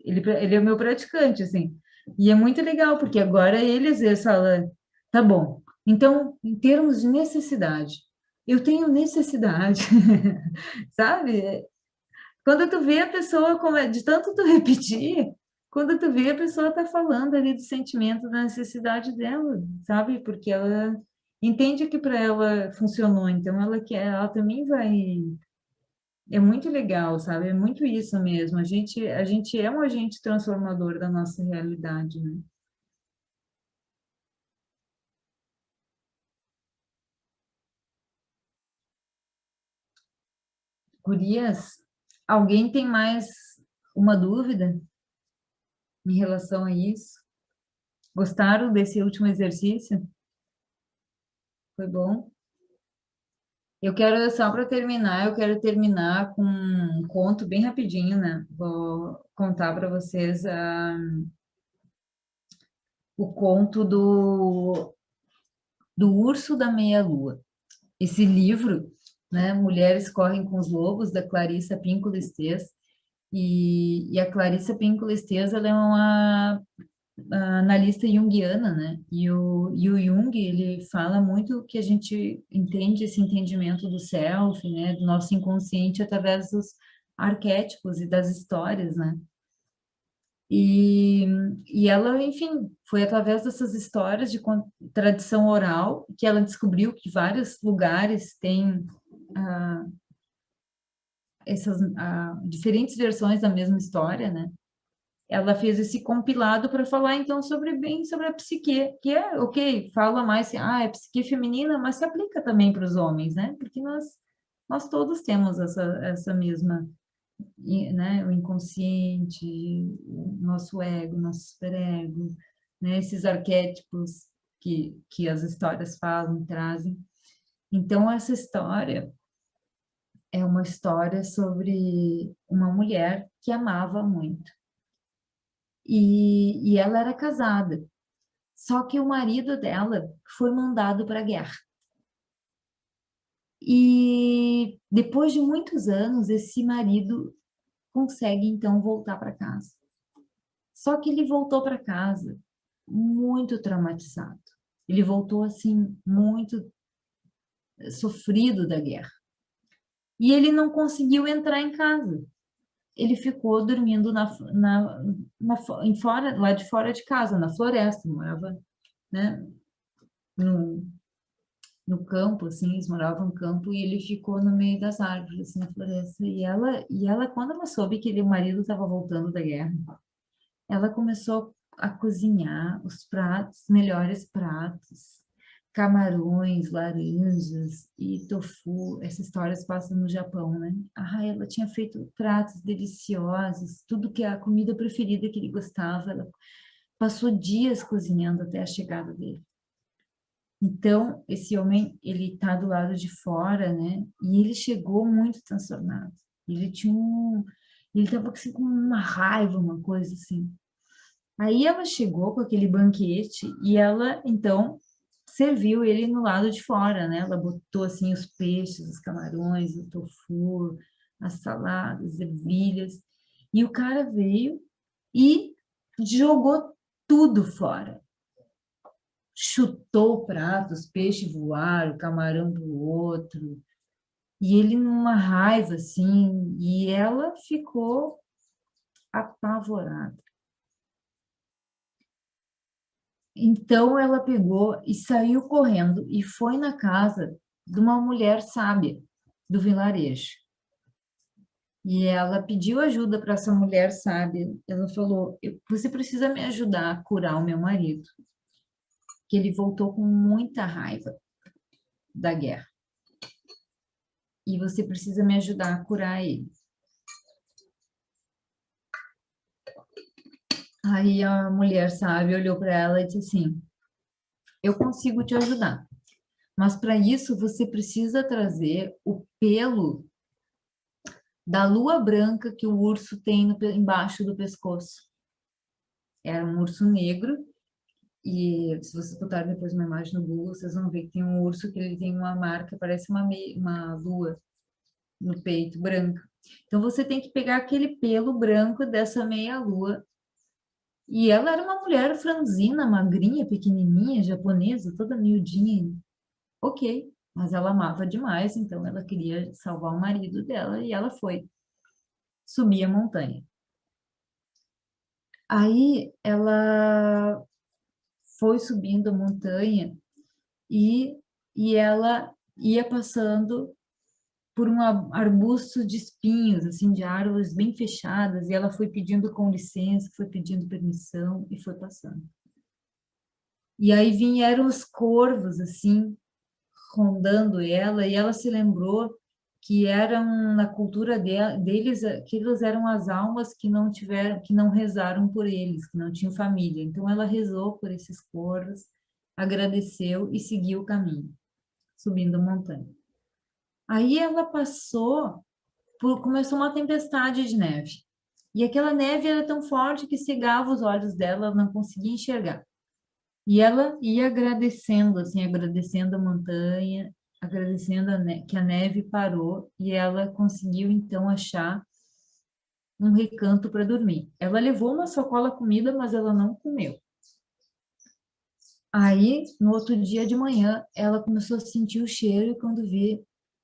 Ele é o meu praticante, assim. E é muito legal, porque agora ele às vezes fala, tá bom, então, em termos de necessidade, eu tenho necessidade, sabe? Quando tu vê a pessoa, de tanto tu repetir, quando tu vê a pessoa tá falando ali do sentimento, da necessidade dela, sabe? Porque ela entende que para ela funcionou, então ela também vai. É muito legal, sabe? É muito isso mesmo. A gente é um agente transformador da nossa realidade, né? Gurias, alguém tem mais uma dúvida em relação a isso? Gostaram desse último exercício? Foi bom? Eu quero, só para terminar, eu quero terminar com um conto bem rapidinho, né? Vou contar para vocês o conto do Urso da Meia-Lua. Esse livro, né? Mulheres Correm com os Lobos, da Clarissa Pinkola Estes. E a Clarissa Pinkola Estes, ela é uma analista junguiana, né? E o Jung, ele fala muito que a gente entende esse entendimento do self, né? Do nosso inconsciente através dos arquétipos e das histórias, né? E, e ela, enfim, foi através dessas histórias de tradição oral que ela descobriu que vários lugares têm ah, essas diferentes versões da mesma história, né? Ela fez esse compilado para falar então sobre a psique, que é, ok, fala mais, é psique feminina, mas se aplica também para os homens, né? Porque nós todos temos essa mesma, né? O inconsciente, o nosso ego, nosso superego, né? Esses arquétipos que as histórias falam, trazem. Então, essa história é uma história sobre uma mulher que amava muito. E ela era casada. Só que o marido dela foi mandado para a guerra. E depois de muitos anos, esse marido consegue então voltar para casa. Só que ele voltou para casa muito traumatizado. Ele voltou assim, muito sofrido da guerra. E ele não conseguiu entrar em casa. Ele ficou dormindo em fora, lá de fora de casa, na floresta, morava, né, no, no campo, assim, eles moravam no campo e ele ficou no meio das árvores, assim, na floresta. E ela, quando ela soube que o marido estava voltando da guerra, ela começou a cozinhar os pratos, melhores pratos, camarões, laranjas e tofu. Essas histórias passam no Japão, né? Ela tinha feito pratos deliciosos, tudo que é a comida preferida que ele gostava, ela passou dias cozinhando até a chegada dele. Então, esse homem, ele tá do lado de fora, né? E ele chegou muito transtornado. Ele tinha um... Ele tava assim, com uma raiva, uma coisa assim. Aí ela chegou com aquele banquete e ela, então, serviu ele no lado de fora, né? Ela botou, assim, os peixes, os camarões, o tofu, as saladas, ervilhas. E o cara veio e jogou tudo fora. Chutou o prato, os peixes voaram, o camarão pro outro. E ele numa raiva, assim, e ela ficou apavorada. Então ela pegou e saiu correndo e foi na casa de uma mulher sábia do vilarejo. E ela pediu ajuda para essa mulher sábia. Ela falou: Você precisa me ajudar a curar o meu marido, que ele voltou com muita raiva da guerra. E você precisa me ajudar a curar ele. Aí a mulher sábia olhou para ela e disse assim: Eu consigo te ajudar, mas para isso você precisa trazer o pelo da lua branca que o urso tem embaixo do pescoço. Era um urso negro, e se vocês botarem depois uma imagem no Google, vocês vão ver que tem um urso que ele tem uma marca, parece uma lua no peito, branca. Então você tem que pegar aquele pelo branco dessa meia-lua. E ela era uma mulher franzina, magrinha, pequenininha, japonesa, toda miudinha. Ok, mas ela amava demais, então ela queria salvar o marido dela e ela foi subir a montanha. Aí ela foi subindo a montanha e, e ela ia passando por um arbusto de espinhos, assim, de árvores bem fechadas, e ela foi pedindo com licença, foi pedindo permissão e foi passando. E aí vieram os corvos, assim, rondando ela, e ela se lembrou que eram na cultura deles, que eles eram as almas que não tiveram, que não rezaram por eles, que não tinham família. Então ela rezou por esses corvos, agradeceu e seguiu o caminho, subindo a montanha. Aí ela começou uma tempestade de neve. E aquela neve era tão forte que cegava os olhos dela, ela não conseguia enxergar. E ela ia agradecendo, assim, agradecendo a montanha, agradecendo que a neve parou e ela conseguiu então achar um recanto para dormir. Ela levou uma sacola comida, mas ela não comeu. Aí, no outro dia de manhã, ela começou a sentir o cheiro e quando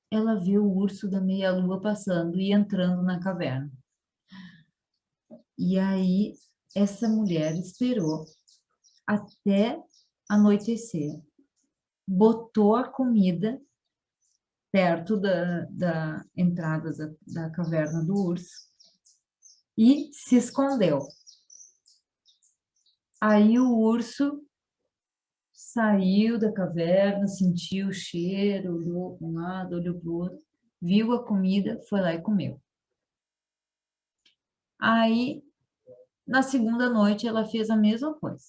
ela viu o urso da meia-lua passando e entrando na caverna. E aí, essa mulher esperou até anoitecer, botou a comida perto da entrada da caverna do urso e se escondeu. Aí o urso saiu da caverna, sentiu o cheiro, olhou para um lado, olhou para o outro, viu a comida, foi lá e comeu. Aí, na segunda noite, ela fez a mesma coisa.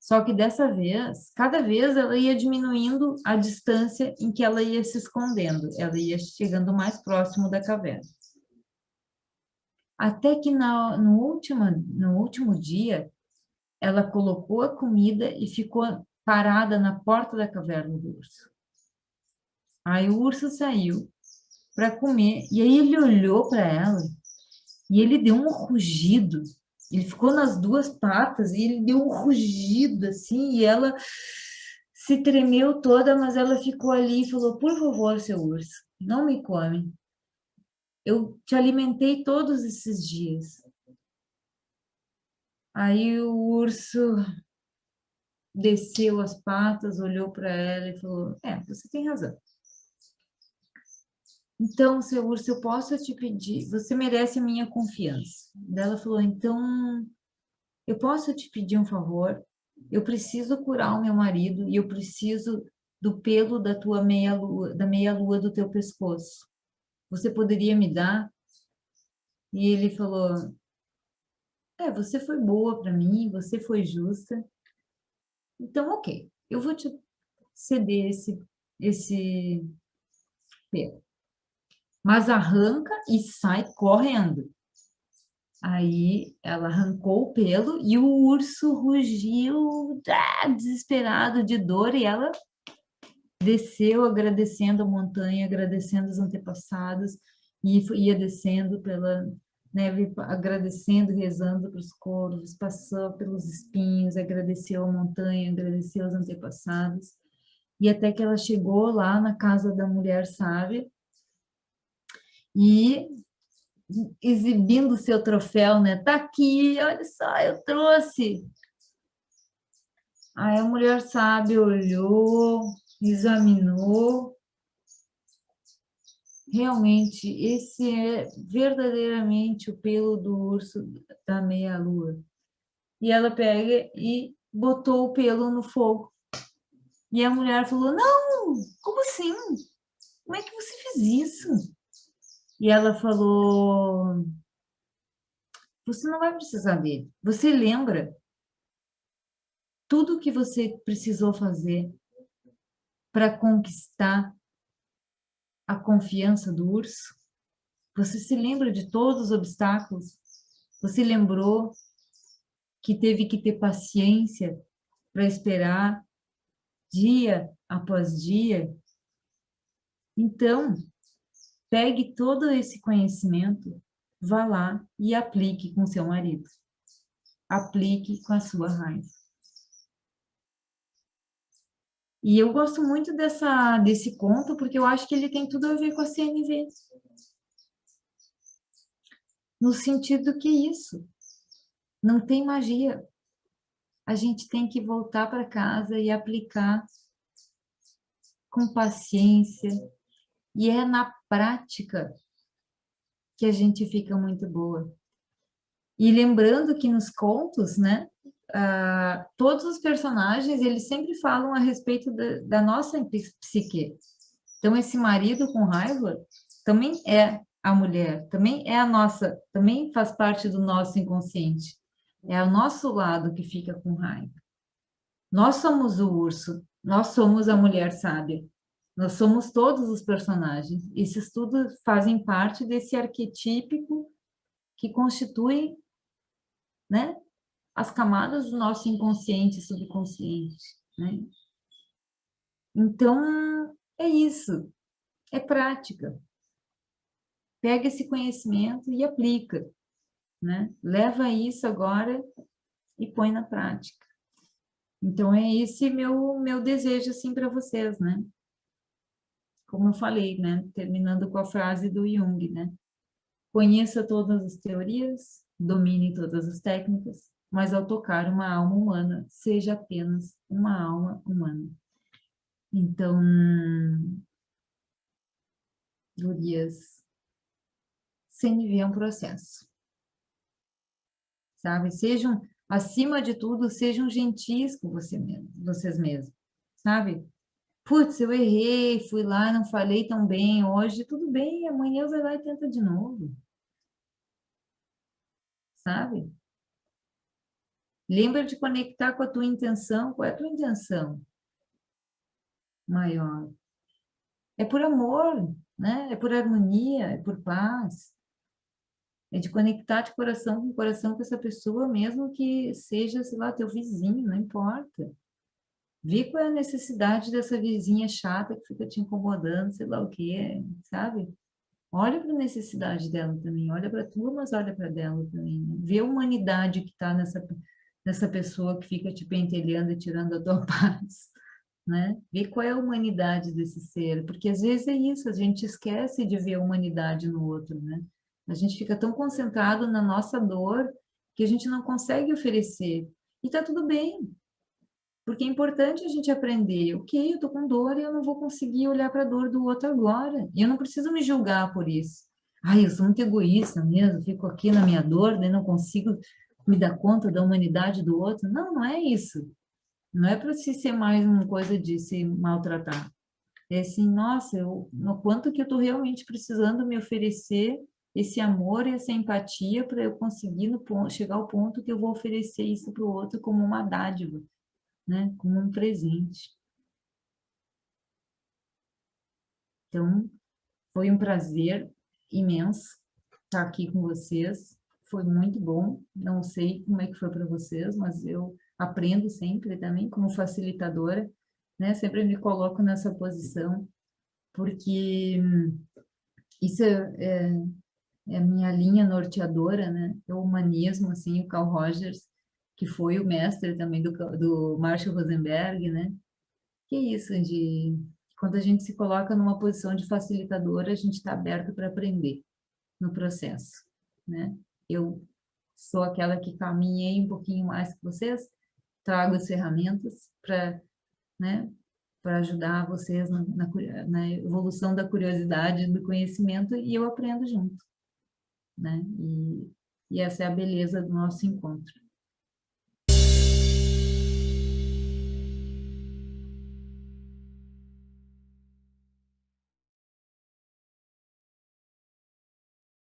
Só que dessa vez, cada vez ela ia diminuindo a distância em que ela ia se escondendo, ela ia chegando mais próximo da caverna. Até que no último dia, ela colocou a comida e ficou parada na porta da caverna do urso. Aí o urso saiu para comer, e aí ele olhou para ela e ele deu um rugido. Ele ficou nas duas patas e ele deu um rugido assim, e ela se tremeu toda, mas ela ficou ali e falou: Por favor, seu urso, não me come. Eu te alimentei todos esses dias. Aí o urso desceu as patas, olhou para ela e falou: você tem razão. Então, seu urso, eu posso te pedir, você merece a minha confiança. Daí ela falou: então, eu posso te pedir um favor? Eu preciso curar o meu marido e eu preciso do pelo da tua meia-lua, da meia-lua do teu pescoço. Você poderia me dar? E ele falou: você foi boa para mim, você foi justa, então ok, eu vou te ceder esse pelo. Mas arranca e sai correndo. Aí ela arrancou o pelo e o urso rugiu, desesperado de dor, e ela desceu agradecendo a montanha, agradecendo os antepassados, e ia descendo pela neve, agradecendo, rezando para os corvos, passou pelos espinhos, agradeceu a montanha, agradeceu os antepassados, e até que ela chegou lá na casa da mulher sábia, e exibindo o seu troféu, né? Tá aqui, olha só, eu trouxe. Aí a mulher sábia olhou, examinou. Realmente, esse é verdadeiramente o pelo do urso da meia-lua. E ela pega e botou o pelo no fogo. E a mulher falou: Não, como assim? Como é que você fez isso? E ela falou: Você não vai precisar dele. Você lembra tudo o que você precisou fazer para conquistar a confiança do urso? Você se lembra de todos os obstáculos? Você lembrou que teve que ter paciência para esperar dia após dia? Então, pegue todo esse conhecimento, vá lá e aplique com seu marido. Aplique com a sua raiva. E eu gosto muito desse conto, porque eu acho que ele tem tudo a ver com a CNV. No sentido que isso, não tem magia. A gente tem que voltar para casa e aplicar com paciência. E é na prática que a gente fica muito boa. E lembrando que nos contos, né, todos os personagens, eles sempre falam a respeito da nossa psique. Então, esse marido com raiva também é a mulher, também é a nossa, também faz parte do nosso inconsciente. É o nosso lado que fica com raiva. Nós somos o urso, nós somos a mulher sábia. Nós somos todos os personagens. Esses tudo fazem parte desse arquetípico que constitui, né, as camadas do nosso inconsciente e subconsciente, né? Então, é isso. É prática. Pega esse conhecimento e aplica, né? Leva isso agora e põe na prática. Então, é esse meu desejo, assim, para vocês, né? Como eu falei, né? Terminando com a frase do Jung, né? Conheça todas as teorias, domine todas as técnicas, mas ao tocar uma alma humana, seja apenas uma alma humana. Então, gurias, CNV é um processo, sabe? Sejam, acima de tudo, sejam gentis com vocês mesmos, sabe? Putz, eu errei, fui lá, não falei tão bem hoje, tudo bem, amanhã vai lá e tenta de novo, sabe? Lembra de conectar com a tua intenção. Qual é a tua intenção maior? É por amor, né? É por harmonia, é por paz. É de conectar de coração com essa pessoa, mesmo que seja, sei lá, teu vizinho, não importa. Vê qual é a necessidade dessa vizinha chata que fica te incomodando, sei lá o que é, sabe? Olha para a necessidade dela também, olha para a tua, mas olha para dela também, né? Vê a humanidade que está nessa pessoa que fica te pentelhando e tirando a tua paz, né? Vê qual é a humanidade desse ser, porque às vezes é isso, a gente esquece de ver a humanidade no outro, né? A gente fica tão concentrado na nossa dor que a gente não consegue oferecer. E tá tudo bem, porque é importante a gente aprender. Ok, eu tô com dor e eu não vou conseguir olhar para a dor do outro agora. E eu não preciso me julgar por isso. Ai, eu sou muito egoísta mesmo, fico aqui na minha dor, né? Não consigo me dar conta da humanidade do outro. Não, não é isso. Não é para se ser mais uma coisa de se maltratar. É assim, nossa, no quanto que eu estou realmente precisando me oferecer esse amor e essa empatia para eu conseguir no ponto, chegar ao ponto que eu vou oferecer isso para o outro como uma dádiva, né? Como um presente. Então, foi um prazer imenso estar aqui com vocês. Foi muito bom. Não sei como é que foi para vocês, mas eu aprendo sempre também como facilitadora, né? Sempre me coloco nessa posição, porque isso é a minha linha norteadora, né? É o humanismo, assim, o Carl Rogers, que foi o mestre também do Marshall Rosenberg, né? Que é isso, de quando a gente se coloca numa posição de facilitadora, a gente está aberto para aprender no processo, né? Eu sou aquela que caminhei um pouquinho mais que vocês, trago as ferramentas para, né, para ajudar vocês na evolução da curiosidade, do conhecimento, e eu aprendo junto, né? E essa é a beleza do nosso encontro.